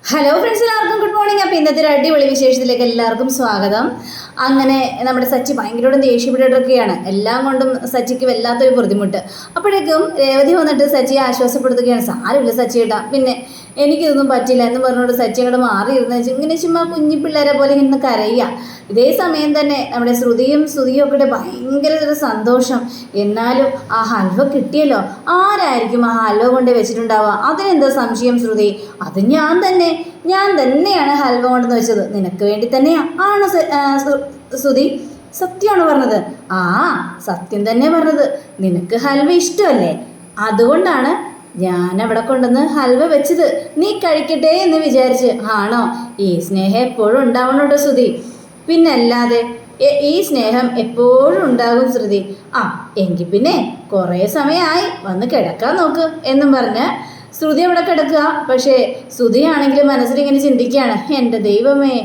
Hello friends, എല്ലാവർക്കും good morning. അപ്പോൾ ഇന്നത്തെ ഒരു അടിപൊളി വിശേഷത്തിലേക്ക് എല്ലാവർക്കും സ്വാഗതം. അങ്ങനെ നമ്മുടെ സച്ചി ഭയങ്കര ദേഷ്യപ്പെട്ടിട്ടൊക്കെയാണ്. എല്ലാം കൊണ്ടും സച്ചിക്ക് വല്ലാത്തൊരു ബുദ്ധിമുട്ട്. അപ്പോഴേക്കും രേവതി വന്നിട്ട് സച്ചിയെ ആശ്വാസപ്പെടുത്തുകയാണ്. സാരമില്ല സച്ചിയേട്ടാ, പിന്നെ എനിക്കിതൊന്നും പറ്റില്ല എന്ന് പറഞ്ഞുകൊണ്ട് സച്ചി അങ്ങോട്ട് മാറിയിരുന്ന് ഇങ്ങനെ ചുമ്മാ കുഞ്ഞി പിള്ളേരെ പോലെ ഇങ്ങനെ കരയുക. ഇതേ സമയം തന്നെ നമ്മുടെ ശ്രുതിയും ഒക്കെ ഭയങ്കര ഒരു സന്തോഷം. എന്നാലും ആ ഹൽവ കിട്ടിയല്ലോ, ആരായിരിക്കും ആ ഹൽവ കൊണ്ട് വെച്ചിട്ടുണ്ടാവുക? അതിനെന്താ സംശയം ശ്രുതി? അത് ഞാൻ തന്നെയാണ് ഹൽവ കൊണ്ടെന്ന് വെച്ചത്. നിനക്ക് വേണ്ടി തന്നെയാ ആണോ ശ്രുതി? സത്യമാണ് പറഞ്ഞത്? ആ, സത്യം തന്നെ പറഞ്ഞത്. നിനക്ക് ഹൽവ ഇഷ്ടമല്ലേ? അതുകൊണ്ടാണ് ഞാൻ അവിടെ കൊണ്ടുവന്ന് ഹൽവ വെച്ചത്. നീ കഴിക്കട്ടെ എന്ന് വിചാരിച്ച്. ആണോ? ഈ സ്നേഹം എപ്പോഴും ഉണ്ടാവണോട്ടോ ശ്രുതി. പിന്നല്ലാതെ ഈ സ്നേഹം എപ്പോഴും ഉണ്ടാകും ശ്രുതി. ആ, എങ്കിൽ പിന്നെ കുറേ സമയമായി, വന്ന് കിടക്കാൻ നോക്ക് എന്നും പറഞ്ഞ് ശ്രുതി അവിടെ കിടക്കുക. പക്ഷേ ശ്രുതിയാണെങ്കിൽ മനസ്സിലിങ്ങനെ ചിന്തിക്കുകയാണ്, എൻ്റെ ദൈവമേ,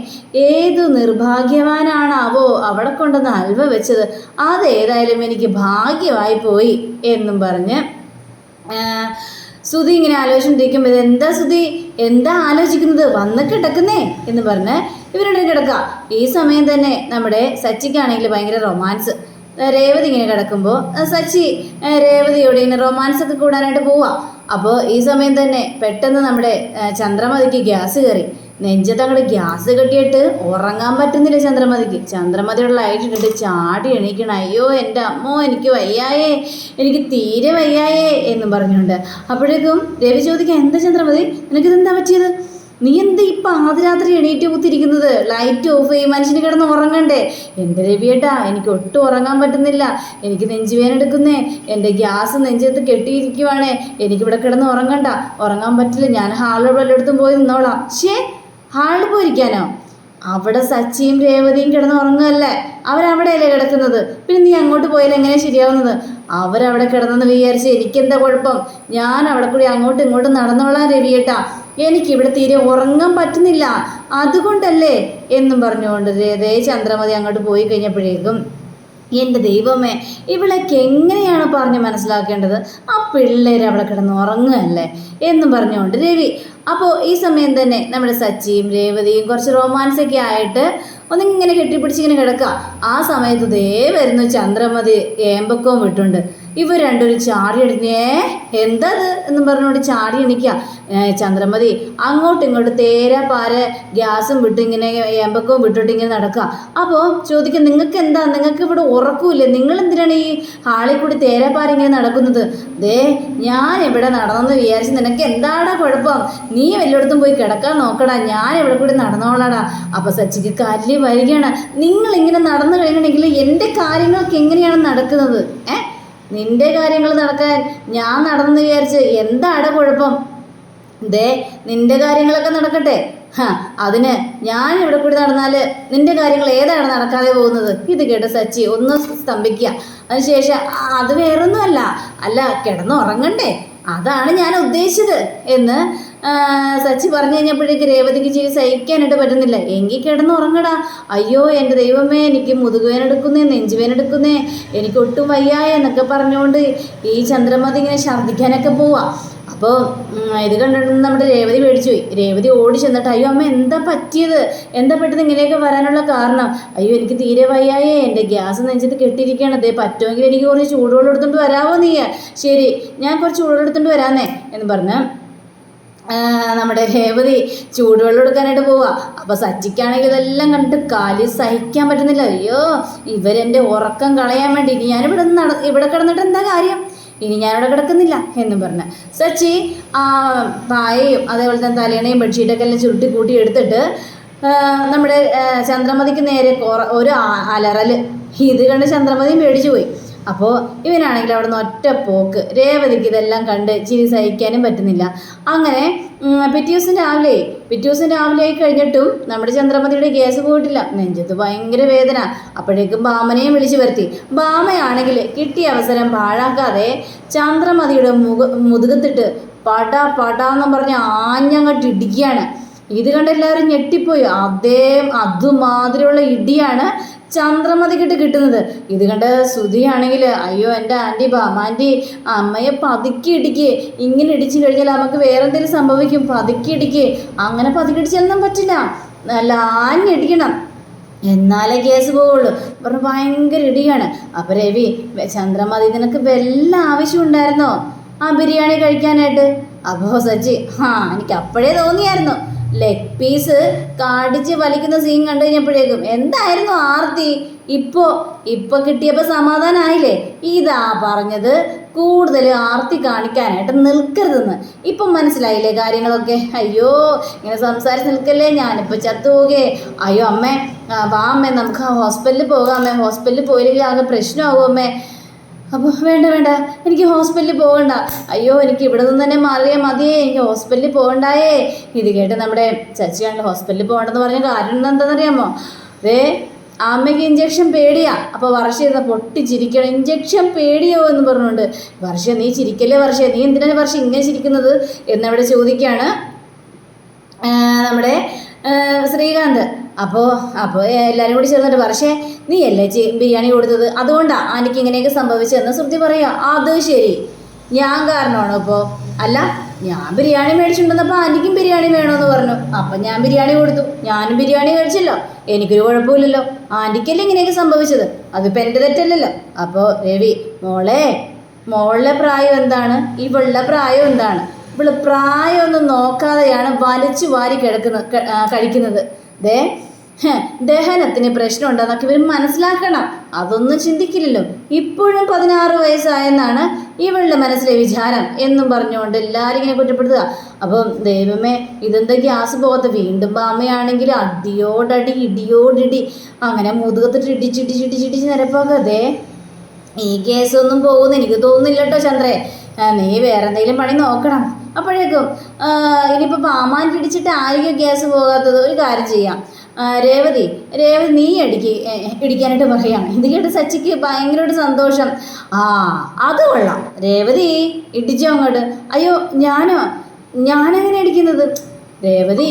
ഏതു നിർഭാഗ്യവാനാണാവോ അവിടെ കൊണ്ടുവന്ന് ഹൽവ വെച്ചത്. അതേതായാലും എനിക്ക് ഭാഗ്യമായി പോയി എന്നും പറഞ്ഞ് ശ്രുതി ഇങ്ങനെ ആലോചിച്ചിരിക്കുമ്പോൾ, എന്താ ശ്രുതി, എന്താ ആലോചിക്കുന്നത്? വന്ന് കിടക്കുന്നേ എന്ന് പറഞ്ഞ് ഇവരുടെ കിടക്കാം. ഈ സമയം തന്നെ നമ്മുടെ സച്ചിക്കാണെങ്കിൽ ഭയങ്കര റൊമാൻസ്. രേവതി ഇങ്ങനെ കിടക്കുമ്പോൾ സച്ചി രേവതിയോട് ഇങ്ങനെ റൊമാൻസ് ഒക്കെ കൂടാനായിട്ട് പോവാം. അപ്പോൾ ഈ സമയം തന്നെ പെട്ടെന്ന് നമ്മുടെ ചന്ദ്രമതിക്ക് ഗ്യാസ് കയറി. നെഞ്ചത്ത് അങ്ങോട്ട് ഗ്യാസ് കെട്ടിയിട്ട് ഉറങ്ങാൻ പറ്റുന്നില്ല ചന്ദ്രമതിക്ക്. ചന്ദ്രമതിയുടെ ലൈറ്റ് ഇട്ടിട്ട് ചാടി എണീക്കണം. അയ്യോ എൻ്റെ അമ്മോ, എനിക്ക് വയ്യായേ, എനിക്ക് തീരെ വയ്യായേ എന്നും പറഞ്ഞുകൊണ്ട്. അപ്പോഴേക്കും രവി ചോദിക്കാം, എന്താ ചന്ദ്രമതി, നിനക്കിതെന്താ പറ്റിയത്? നീ എന്താ ഇപ്പം ആദ്യരാത്രി എണീറ്റ് കുത്തിരിക്കുന്നത്? ലൈറ്റ് ഓഫ് ചെയ്യും, മനുഷ്യന് കിടന്ന് ഉറങ്ങണ്ടേ? എൻ്റെ രവിയേട്ടാ, എനിക്ക് ഒട്ടും ഉറങ്ങാൻ പറ്റുന്നില്ല. എനിക്ക് നെഞ്ചുവേദന എടുക്കുന്നേ. എൻ്റെ ഗ്യാസ് നെഞ്ചത്ത് കെട്ടിയിരിക്കുവാണേ. എനിക്കിവിടെ കിടന്ന് ഉറങ്ങാൻ പറ്റില്ല. ഞാൻ ഹാളിൽ വല്ലയിടത്തും പോയി നിന്നോളാം. ഹാളിൽ പോയിരിക്കാനോ? അവിടെ സച്ചിയും രേവതിയും കിടന്ന് ഉറങ്ങുകയല്ലേ? അവരവിടെയല്ലേ കിടക്കുന്നത്? പിന്നെ നീ അങ്ങോട്ട് പോയാൽ എങ്ങനെയാണ് ശരിയാവുന്നത്? അവരവിടെ കിടന്നെന്ന് വിചാരിച്ച് എനിക്കെന്താ കുഴപ്പം? ഞാൻ അവിടെ കൂടി അങ്ങോട്ടും ഇങ്ങോട്ടും നടന്നോളാം രവിയേട്ടാ. എനിക്കിവിടെ തീരെ ഉറങ്ങാൻ പറ്റുന്നില്ല, അതുകൊണ്ടല്ലേ എന്നും പറഞ്ഞുകൊണ്ട് ചന്ദ്രമതി അങ്ങോട്ട് പോയി കഴിഞ്ഞപ്പോഴേക്കും, എൻ്റെ ദൈവമേ, ഇവളൊക്കെ എങ്ങനെയാണ് പറഞ്ഞ് മനസ്സിലാക്കേണ്ടത്? ആ പിള്ളേർ അവിടെ കിടന്ന് ഉറങ്ങുകയല്ലേ എന്നും പറഞ്ഞുകൊണ്ട് രവി. അപ്പോൾ ഈ സമയം തന്നെ നമ്മുടെ സച്ചിയും രേവതിയും കുറച്ച് റൊമാൻസൊക്കെ ആയിട്ട് ഒന്നിങ്ങനെ കെട്ടിപ്പിടിച്ചിങ്ങനെ കിടക്കുക. ആ സമയത്ത് വരുന്നു ചന്ദ്രമതി ഏമ്പക്കവും വിട്ടുണ്ട്. ഇവർ രണ്ടൊരു ചാടി അടിഞ്ഞേ, എന്തത് എന്നും പറഞ്ഞുകൊണ്ട് ചാടി എണിക്കുക. ചന്ദ്രമതി അങ്ങോട്ടും ഇങ്ങോട്ടും പാര ഗ്യാസും വിട്ട് ഇങ്ങനെ ഏമ്പക്കവും വിട്ടിട്ട് ഇങ്ങനെ നടക്കുക. അപ്പോൾ ചോദിക്കുക, നിങ്ങൾക്ക് എന്താ, നിങ്ങൾക്ക് ഇവിടെ ഉറക്കൂല്ലേ? നിങ്ങൾ എന്തിനാണ് ഈ ഹാളിൽ കൂടി പാര ഇങ്ങനെ നടക്കുന്നത്? ഞാൻ ഇവിടെ നടന്നെന്ന് വിചാരിച്ച് നിനക്ക് എന്താടാ കുഴപ്പം? നീ വല്ലയിടത്തും പോയി കിടക്കാൻ നോക്കടാ, ഞാൻ ഇവിടെ കൂടി നടന്നോളാടാ. അപ്പോൾ സച്ചിക്ക് കല്ല് വരികയാണ്. നിങ്ങളിങ്ങനെ നടന്നു കഴിഞ്ഞിട്ടുണ്ടെങ്കിൽ എൻ്റെ കാര്യങ്ങളൊക്കെ എങ്ങനെയാണ് നടക്കുന്നത്? നിന്റെ കാര്യങ്ങൾ നടക്കാൻ ഞാൻ നടന്നെന്ന് വിചാരിച്ച് എന്താടാ കുഴപ്പം? നിന്റെ കാര്യങ്ങളൊക്കെ നടക്കട്ടെ. അതിന് ഞാൻ ഇവിടെ കൂടി നടന്നാൽ നിന്റെ കാര്യങ്ങൾ ഏതാണ് നടക്കാതെ പോകുന്നത്? ഇത് കേട്ട സച്ചി ഒന്ന് സ്തംഭിക്കുക. അതിനുശേഷം, അത് വേറൊന്നുമല്ല, കിടന്നുറങ്ങണ്ടേ, അതാണ് ഞാൻ ഉദ്ദേശിച്ചത് എന്ന് സച്ചി പറഞ്ഞു കഴിഞ്ഞപ്പോഴേക്ക് രേവതിക്ക് ചെയ്ത് സഹിക്കാനായിട്ട് പറ്റുന്നില്ല. എങ്കിൽ കിടന്നുറങ്ങടാ. അയ്യോ എൻ്റെ ദൈവമേ, എനിക്ക് മുതുകുവേനെടുക്കുന്നേ, നെഞ്ചുവേനെടുക്കുന്നേ, എനിക്ക് ഒട്ടും വയ്യായ എന്നൊക്കെ പറഞ്ഞുകൊണ്ട് ഈ ചന്ദ്രമതി ഇങ്ങനെ ഛർദ്ദിക്കാനൊക്കെ പോവാം. അപ്പോൾ ഇത് കണ്ടിട്ട് നമ്മുടെ രേവതി പേടിച്ചു പോയി. രേവതി ഓടി ചെന്നിട്ട്, അയ്യോ അമ്മ, എന്താ പറ്റിയത്? എന്താ പെട്ടെന്ന് ഇങ്ങനെയൊക്കെ വരാനുള്ള കാരണം? അയ്യോ എനിക്ക് തീരെ വയ്യായേ, എൻ്റെ ഗ്യാസ് നെഞ്ചത്ത് കെട്ടിയിരിക്കുകയാണ്. പറ്റുമെങ്കിൽ എനിക്ക് കുറച്ച് ചൂടുവെള്ളം എടുത്തുകൊണ്ട് വരാമോ നീ? ശരി, ഞാൻ കുറച്ച് ചൂടുവെള്ളം എടുത്തുകൊണ്ട് വരാന്നേ എന്ന് പറഞ്ഞ് നമ്മുടെ രേവതി ചൂടുവെള്ളം എടുക്കാനായിട്ട് പോവുക. അപ്പോൾ സച്ചിക്കാണെങ്കിൽ ഇതെല്ലാം കണ്ടിട്ട് കാലിൽ സഹിക്കാൻ പറ്റുന്നില്ല. അയ്യോ, ഇവരെൻ്റെ ഉറക്കം കളയാൻ വേണ്ടി ഇനി ഇവിടെ കിടന്നിട്ട് എന്താ കാര്യം? ഇനി ഞാനിവിടെ കിടക്കുന്നില്ല എന്നും പറഞ്ഞ് സച്ചി പായയും അതേപോലെ തന്നെ തലേണയും ബെഡ്ഷീറ്റൊക്കെ എല്ലാം ചുരുട്ടി കൂട്ടി എടുത്തിട്ട് നമ്മുടെ ചന്ദ്രമതിക്ക് നേരെ ഒരു അലറൽ. ഇത് കണ്ട് ചന്ദ്രമതിയും പേടിച്ചു പോയി. അപ്പോൾ ഇവനാണെങ്കിൽ അവിടെ നിന്ന് ഒറ്റ പോക്ക്. രേവതിക്ക് ഇതെല്ലാം കണ്ട് ചിരി സഹിക്കാനും പറ്റുന്നില്ല. അങ്ങനെ പിറ്റേ ദിവസം രാവിലെ ആയി കഴിഞ്ഞിട്ടും നമ്മുടെ ചന്ദ്രമതിയുടെ ഗ്യാസ് പോയിട്ടില്ല. നെഞ്ചത്ത് ഭയങ്കര വേദന. അപ്പോഴേക്കും ബാമനെയും വിളിച്ചു വരുത്തി. ബാമയാണെങ്കിൽ കിട്ടിയ അവസരം പാഴാക്കാതെ ചന്ദ്രമതിയുടെ മുതുകത്തിട്ട് പടാന്ന് പറഞ്ഞ് ആഞ്ഞങ്ങോട്ട് ഇടിക്കുകയാണ്. ഇത് കണ്ട് എല്ലാവരും ഞെട്ടിപ്പോയി. അതുമാതിരിയുള്ള ഇടിയാണ് ചന്ദ്രമതിക്കിട്ട് കിട്ടുന്നത്. ഇത് കണ്ട് ശ്രുതിയാണെങ്കിൽ അയ്യോ എൻ്റെ ആൻറ്റി ബാമാൻറ്റി അമ്മയെ പതുക്കി ഇടിക്ക്, ഇങ്ങനെ ഇടിച്ചു കഴിഞ്ഞാൽ നമുക്ക് വേറെ എന്തെങ്കിലും സംഭവിക്കും, പതുക്കി ഇടിക്ക്. അങ്ങനെ പതുക്കി ഇടിച്ചാലൊന്നും പറ്റില്ല, നല്ല ആഞ്ഞിടിക്കണം, എന്നാലേ കേസ് പോവുള്ളൂ പറഞ്ഞു. ഭയങ്കര ഇടിയാണ്. അപ്പം രവി, ചന്ദ്രമതി നിനക്ക് വല്ല ആവശ്യം ഉണ്ടായിരുന്നോ ആ ബിരിയാണി കഴിക്കാനായിട്ട്? അപ്പോൾ സച്ചി എനിക്ക് അപ്പോഴേ തോന്നിയായിരുന്നു. ലെഗ് പീസ് കാടിച്ച് വലിക്കുന്ന സീൻ കണ്ടു കഴിഞ്ഞപ്പോഴേക്കും എന്തായിരുന്നു ആർത്തി. ഇപ്പൊ കിട്ടിയപ്പോൾ സമാധാനമായില്ലേ? ഇതാ പറഞ്ഞത്, കൂടുതൽ ആർത്തി കാണിക്കാനായിട്ട് നിൽക്കരുതെന്ന്. ഇപ്പം മനസ്സിലായില്ലേ കാര്യങ്ങളൊക്കെ? അയ്യോ ഇങ്ങനെ സംസാരിച്ച് നിൽക്കല്ലേ, ഞാനിപ്പോൾ ചത്തുപോകേ. അയ്യോ അമ്മേ, വാ അമ്മേ, നമുക്ക് ഹോസ്പിറ്റലിൽ പോകാം അമ്മേ, ഹോസ്പിറ്റലിൽ പോയില്ലെങ്കിൽ ആകെ പ്രശ്നമാകും അമ്മേ. അപ്പോൾ വേണ്ട, എനിക്ക് ഹോസ്പിറ്റലിൽ പോകണ്ട, അയ്യോ എനിക്ക് ഇവിടെ നിന്ന് തന്നെ മാറിയാൽ മതിയേ, എനിക്ക് ഹോസ്പിറ്റലിൽ പോകണ്ടായേ. ഇത് കേട്ട് നമ്മുടെ ചച്ചിയാണ്ട് ഹോസ്പിറ്റലിൽ പോകണ്ടെന്ന് പറഞ്ഞ കാര്യം എന്താണെന്നറിയാമോ? അമ്മയ്ക്ക് ഇഞ്ചക്ഷൻ പേടിയാ. അപ്പോൾ വർഷ ഇരുന്ന് പൊട്ടിച്ചിരിക്കണം, ഇഞ്ചക്ഷൻ പേടിയോ എന്ന് പറഞ്ഞുകൊണ്ട്. വർഷ നീ ചിരിക്കല്ലേ, വർഷ നീ എന്തിനാണ് വർഷ ഇങ്ങനെ ചിരിക്കുന്നത് എന്നവിടെ ചോദിക്കുകയാണ് നമ്മുടെ ശ്രീകാന്ത്. അപ്പോൾ എല്ലാവരും കൂടി ചേർന്നിട്ട് പക്ഷേ നീ അല്ലേ ബിരിയാണി കൊടുത്തത്, അതുകൊണ്ടാണ് ആൻറ്റിക്ക് ഇങ്ങനെയൊക്കെ സംഭവിച്ചതെന്ന് ശ്രുതി പറയുക. അത് ശരി, ഞാൻ കാരണമാണോ? ഇപ്പോൾ അല്ല, ഞാൻ ബിരിയാണി മേടിച്ചിട്ടുണ്ടെന്നപ്പോൾ ആൻറ്റിക്കും ബിരിയാണി വേണമെന്ന് പറഞ്ഞു, അപ്പം ഞാൻ ബിരിയാണി കൊടുത്തു, ഞാനും ബിരിയാണി കഴിച്ചല്ലോ, എനിക്കൊരു കുഴപ്പമില്ലല്ലോ, ആൻറ്റിക്കല്ലേ ഇങ്ങനെയൊക്കെ സംഭവിച്ചത്, അതിപ്പോൾ എൻ്റെ തെറ്റല്ലല്ലോ. അപ്പോൾ രവി, മോളുടെ പ്രായം എന്താണ്, ഇവളുടെ പ്രായം എന്താണ്? ഇവള് പ്രായമൊന്നും നോക്കാതെയാണ് വലിച്ചു വാരി കഴിക്കുന്നത്. ദഹനത്തിന് പ്രശ്നം ഉണ്ടെന്നൊക്കെ ഇവർ മനസ്സിലാക്കണം. അതൊന്നും ചിന്തിക്കില്ലല്ലോ. ഇപ്പോഴും 16 വയസ്സായെന്നാണ് ഇവളുടെ മനസ്സിലെ വിചാരം എന്നും പറഞ്ഞുകൊണ്ട് എല്ലാവരും ഇങ്ങനെ കുറ്റപ്പെടുത്തുക. അപ്പം ദൈവമേ, ഇതെന്താ ഗ്യാസ് പോകാത്ത? വീണ്ടും ബാമയാണെങ്കിൽ അടിയോടടി ഇടിയോടിടി അങ്ങനെ മുതുകത്തിട്ട് ഇടിച്ചിടിച്ചിടിച്ചിടിച്ച് നിരപ്പാക്കാതെ ഈ കേസൊന്നും പോകുമെന്ന് എനിക്ക് തോന്നുന്നില്ല കേട്ടോ ചന്ദ്രേ. നീ വേറെ എന്തെങ്കിലും പണി നോക്കണം. അപ്പോഴേക്കും ഇനിയിപ്പോൾ ബാമാൻ ഇടിച്ചിട്ട് ആയിരിക്കും ഗ്യാസ് പോകാത്തത്. ഒരു കാര്യം ചെയ്യാം, രേവതി നീ ഇടിക്കാനായിട്ട് പറയുകയാണ്. ഇത് കേട്ട് സച്ചിക്ക് ഭയങ്കരമായിട്ട് സന്തോഷം. അത് കൊള്ളാം, രേവതി ഇടിച്ചോ അങ്ങോട്ട്. അയ്യോ ഞാനെങ്ങനെ ഇടിക്കുന്നത്? രേവതി,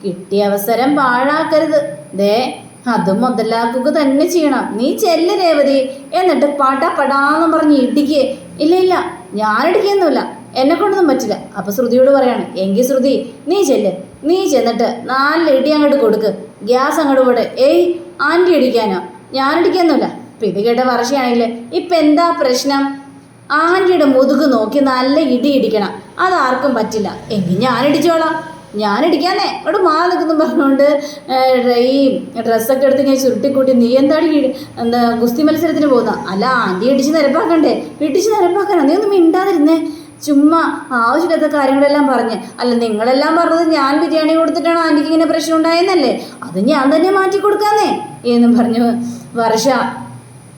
കിട്ടിയ അവസരം പാഴാക്കരുത്. അത് മുതലാക്കുക തന്നെ ചെയ്യണം. നീ ചെല്ല് രേവതി, എന്നിട്ട് പടാന്ന് പറഞ്ഞ് ഇടിക്ക്. ഇല്ല ഞാനിടിക്കൊന്നുമില്ല, എന്നെ കൊണ്ടൊന്നും പറ്റില്ല. അപ്പോൾ ശ്രുതിയോട് പറയാണ്, എങ്കിൽ ശ്രുതി നീ ചെന്നിട്ട് 4 ഇടി അങ്ങോട്ട് കൊടുക്ക്, ഗ്യാസ് അങ്ങോട്ട് പോട്ടെ. ആൻറ്റി ഇടിക്കാനോ? ഞാനിടിക്കൊന്നുമില്ല. അപ്പം ഇത് കേട്ട വർഷയാണെങ്കിൽ ഇപ്പം എന്താ പ്രശ്നം? ആൻറ്റിയുടെ മുതുക് നോക്കി നല്ല ഇടി ഇടിക്കണം, അതാർക്കും പറ്റില്ല. എങ്കിൽ ഞാനിടിക്കാന്നേ ഇവിടെ മാറി നിൽക്കുന്നു പറഞ്ഞുകൊണ്ട് ഈ ഡ്രസ്സൊക്കെ എടുത്ത് ഇങ്ങനെ ചുരുട്ടിക്കൂട്ടി, നീ എന്താ ഗുസ്തി മത്സരത്തിന് പോകുന്ന? അല്ല, ആൻറ്റി ഇടിച്ച് നിരപ്പാക്കണ്ടേ? ഇടിച്ച് നിരപ്പാക്കാനോ? നീ ഒന്നും മിണ്ടാതിരുന്നേ, ചുമ്മാ ആവശ്യമില്ലാത്ത കാര്യങ്ങളെല്ലാം പറഞ്ഞ്. അല്ല, നിങ്ങളെല്ലാം പറഞ്ഞത് ഞാൻ ബിരിയാണി കൊടുത്തിട്ടാണ് ആൻറ്റിക്ക് ഇങ്ങനെ പ്രശ്നം ഉണ്ടായെന്നല്ലേ, അത് ഞാൻ തന്നെ മാറ്റി കൊടുക്കാന്നേ എന്നും പറഞ്ഞു വർഷ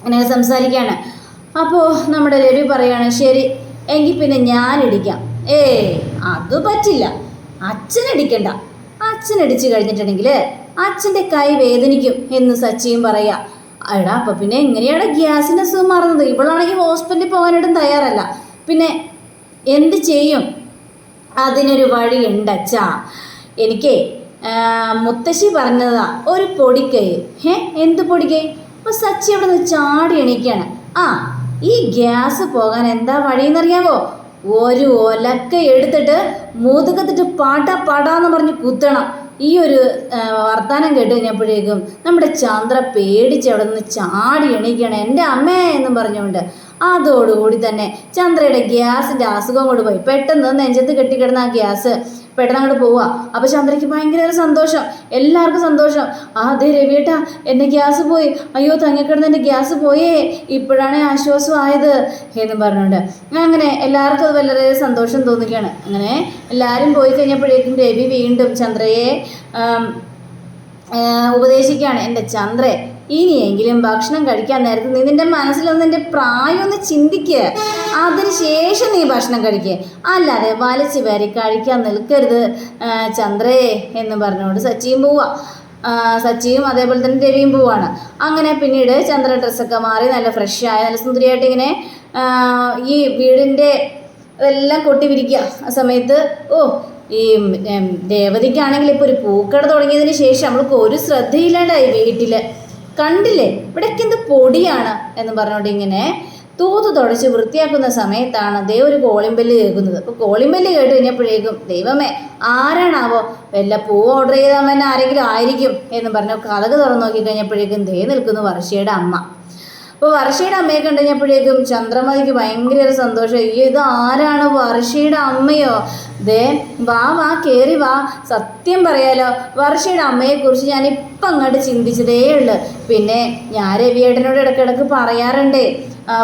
അങ്ങനെ സംസാരിക്കുകയാണ്. അപ്പോൾ നമ്മുടെ രവി പറയാണ്, ശരി എങ്കിൽ പിന്നെ ഞാനിടിക്കാം. അത് പറ്റില്ല, അച്ഛനടിക്കണ്ട, അച്ഛനടിച്ച് കഴിഞ്ഞിട്ടുണ്ടെങ്കിൽ അച്ഛൻ്റെ കൈ വേദനിക്കും എന്ന് സച്ചിയും പറയാ. എടാ, അപ്പം പിന്നെ എങ്ങനെയാണ് ഗ്യാസിൻ്റെ അസുഖം മാറുന്നത്? ഇവളാണെങ്കിൽ ഹോസ്പിറ്റലിൽ പോകാനായിട്ടും തയ്യാറല്ല, പിന്നെ എന്ത് ചെയ്യും? അതിനൊരു വഴിയുണ്ട് അച്ഛാ. എനിക്ക് മുത്തശ്ശി പറഞ്ഞതാ, ഒരു പൊടിക്കൈ. എന്ത് പൊടിക്കൈ? അപ്പോൾ സച്ചി അവിടെ നിന്ന് ചാടി എണീക്കുകയാണ്. ഈ ഗ്യാസ് പോകാൻ എന്താ വഴിയെന്നറിയാവോ? ഒരു ഒലക്ക എടുത്തിട്ട് മുതുകത്തിട്ട് പടാന്ന് പറഞ്ഞ് കുത്തണം. ഈ ഒരു വർത്താനം കേട്ട് കഴിഞ്ഞപ്പോഴേക്കും നമ്മുടെ ചന്ദ്ര പേടിച്ച് അവിടെ നിന്ന് ചാടി എണീക്കുകയാണ്. എൻ്റെ അമ്മേ എന്നും പറഞ്ഞുകൊണ്ട്. അതോടുകൂടി തന്നെ ചന്ദ്രയുടെ ഗ്യാസിൻ്റെ അസുഖം കൊണ്ട് പോയി. പെട്ടെന്ന് നെഞ്ചത്ത് കെട്ടിക്കിടന്ന ആ ഗ്യാസ് പെട്ടെന്ന് അങ്ങോട്ട് പോവുക. അപ്പോൾ ചന്ദ്രയ്ക്ക് ഭയങ്കര സന്തോഷം, എല്ലാവർക്കും സന്തോഷം. അതെ രവിയേട്ടാ, എൻ്റെ ഗ്യാസ് പോയി, അയ്യോ തങ്ങിക്കിടന്ന് എൻ്റെ ഗ്യാസ് പോയേ, ഇപ്പോഴാണ് ആശ്വാസമായത് എന്നും പറഞ്ഞുകൊണ്ട് അങ്ങനെ എല്ലാവർക്കും അത് വളരെ സന്തോഷം തോന്നുകയാണ്. അങ്ങനെ എല്ലാവരും പോയി കഴിഞ്ഞപ്പോഴേക്കും രവി വീണ്ടും ചന്ദ്രയെ ഉപദേശിക്കുകയാണ്. എൻ്റെ ചന്ദ്രേ, ഇനിയെങ്കിലും ഭക്ഷണം കഴിക്കാൻ നേരത്ത് നീ നിൻ്റെ മനസ്സിലൊന്ന് നിൻ്റെ പ്രായം ഒന്ന് ചിന്തിക്കുക, അതിനുശേഷം നീ ഭക്ഷണം കഴിക്കുക, അല്ലാതെ വലിച്ചു വാരി കഴിക്കാൻ നിൽക്കരുത് ചന്ദ്രേ എന്ന് പറഞ്ഞുകൊണ്ട് സച്ചിയും പോവുക. സച്ചിയും അതേപോലെ തന്നെ രവിയും പോവാണ്. അങ്ങനെ പിന്നീട് ചന്ദ്ര ഡ്രസ്സൊക്കെ മാറി നല്ല ഫ്രഷായി നല്ല സുന്ദരിയായിട്ട് ഇങ്ങനെ ഈ വീടിൻ്റെ അതെല്ലാം കൊട്ടി വിരിക്കുക. ആ സമയത്ത് ഈ രേവതിക്കാണെങ്കിൽ ഇപ്പോൾ ഒരു പൂക്കട തുടങ്ങിയതിന് ശേഷം അവൾക്ക് ഒരു ശ്രദ്ധയില്ലാണ്ടായി വീട്ടിൽ. കണ്ടില്ലേ ഇവിടേക്ക് എന്ത് പൊടിയാണ് എന്ന് പറഞ്ഞുകൊണ്ട് ഇങ്ങനെ തൂത്ത് തുടച്ച് വൃത്തിയാക്കുന്ന സമയത്താണ് ദേ ഒരു കോളിംഗ് ബെല്ല് കേൾക്കുന്നത്. അപ്പോൾ കോളിംഗ് ബെല്ല് കേട്ട് കഴിഞ്ഞപ്പോഴേക്കും ദൈവമേ ആരാണാവോ, വല്ല പൂ ഓർഡർ ചെയ്താൽ ആരെങ്കിലും ആയിരിക്കും എന്ന് പറഞ്ഞു കഥക് തുറന്നു നോക്കി കഴിഞ്ഞപ്പോഴേക്കും ദേ നിൽക്കുന്നു വർഷയുടെ അമ്മ. അപ്പോൾ വർഷയുടെ അമ്മയെ കണ്ടു കഴിഞ്ഞപ്പോഴേക്കും ചന്ദ്രമതിക്ക് ഭയങ്കര ഒരു സന്തോഷം. അയ്യോ ഇത് ആരാണ്, വർഷയുടെ അമ്മയോ? ദേ വാ വാ കയറി വാ. സത്യം പറയാലോ വർഷയുടെ അമ്മയെക്കുറിച്ച് ഞാനിപ്പം അങ്ങോട്ട് ചിന്തിച്ചതേ ഉള്ളു. പിന്നെ ഞാൻ രവിയേട്ടനോട് ഇടയ്ക്കിടയ്ക്ക് പറയാറുണ്ടേ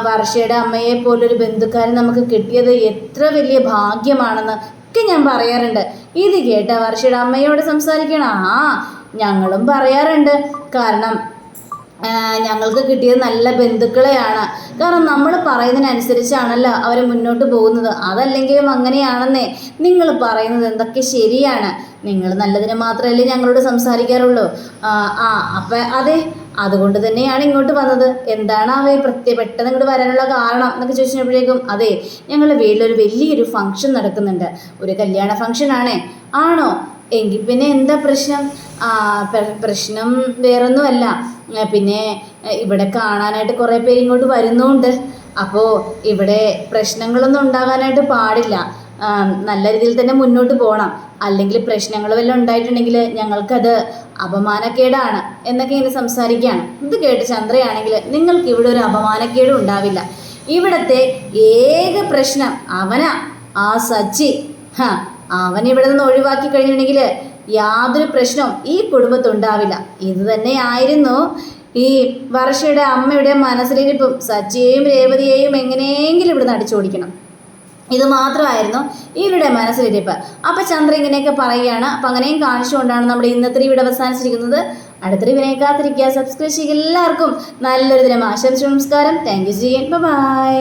വർഷയുടെ അമ്മയെ പോലൊരു ബന്ധുക്കാരൻ നമുക്ക് കിട്ടിയത് എത്ര വലിയ ഭാഗ്യമാണെന്ന് ഒക്കെ ഞാൻ പറയാറുണ്ട്. ഇത് കേട്ട വർഷയുടെ അമ്മയോട് സംസാരിക്കണം. ഞങ്ങളും പറയാറുണ്ട്. കാരണം ഞങ്ങൾക്ക് കിട്ടിയത് നല്ല ബന്ധുക്കളെയാണ്. കാരണം നമ്മൾ പറയുന്നതിനനുസരിച്ചാണല്ലോ അവർ മുന്നോട്ട് പോകുന്നത്. അതല്ലെങ്കിലും അങ്ങനെയാണെന്നേ. നിങ്ങൾ പറയുന്നത് എന്തൊക്കെ ശരിയാണ്. നിങ്ങൾ നല്ലതിന് മാത്രമല്ലേ ഞങ്ങളോട് സംസാരിക്കാറുള്ളൂ. അപ്പം അതെ, അതുകൊണ്ട് തന്നെയാണ് ഇങ്ങോട്ട് വന്നത്. എന്താണ് അവയെ പെട്ടെന്ന് ഇങ്ങോട്ട് വരാനുള്ള കാരണം എന്നൊക്കെ ചോദിച്ചപ്പോഴേക്കും അതെ, ഞങ്ങളുടെ വീട്ടിലൊരു വലിയൊരു ഫംഗ്ഷൻ നടക്കുന്നുണ്ട്. ഒരു കല്യാണ ഫംഗ്ഷനാണേ. ആണോ? എങ്കിൽ പിന്നെ എന്താ പ്രശ്നം? പ്രശ്നം വേറൊന്നുമല്ല. പിന്നെ ഇവിടെ കാണാനായിട്ട് കുറേ പേര് ഇങ്ങോട്ട് വരുന്നുണ്ട്. അപ്പോൾ ഇവിടെ പ്രശ്നങ്ങളൊന്നും ഉണ്ടാകാനായിട്ട് പാടില്ല. നല്ല രീതിയിൽ തന്നെ മുന്നോട്ട് പോകണം. അല്ലെങ്കിൽ പ്രശ്നങ്ങൾ വല്ലതും ഉണ്ടായിട്ടുണ്ടെങ്കിൽ ഞങ്ങൾക്കത് അപമാനക്കേടാണ് എന്നൊക്കെ ഇങ്ങനെ സംസാരിക്കുകയാണ്. ഇത് കേട്ട് ചന്ദ്രയാണെങ്കിൽ നിങ്ങൾക്ക് ഇവിടെ ഒരു അപമാനക്കേടും ഉണ്ടാവില്ല. ഇവിടുത്തെ ഏക പ്രശ്നം അവനാ, ആ സച്ചി. അവൻ ഇവിടെ നിന്ന് ഒഴിവാക്കി കഴിഞ്ഞിട്ടുണ്ടെങ്കിൽ യാതൊരു പ്രശ്നവും ഈ കുടുംബത്തുണ്ടാവില്ല. ഇത് തന്നെയായിരുന്നു ഈ വർഷയുടെ അമ്മയുടെ മനസ്സിലിരിപ്പും. സച്ചിയെയും രേവതിയെയും എങ്ങനെയെങ്കിലും ഇവിടെ അടിച്ചോടിക്കണം, ഇത് മാത്രമായിരുന്നു ഇവരുടെ മനസ്സിലിരിപ്പ്. അപ്പം ചന്ദ്ര ഇങ്ങനെയൊക്കെ പറയുകയാണ്. അപ്പം അങ്ങനെയും കാണിച്ചുകൊണ്ടാണ് നമ്മുടെ ഇന്നത്തെ വീഡിയോ അവസാനിച്ചിരിക്കുന്നത്. അടുത്ത വീഡിയോ കാത്തിരിക്കുക, സബ്സ്ക്രൈബ് ചെയ്യുക. എല്ലാവർക്കും നല്ലൊരു ദിനം ആശംസിച്ചു. നമസ്കാരം. Thank you. ബൈ.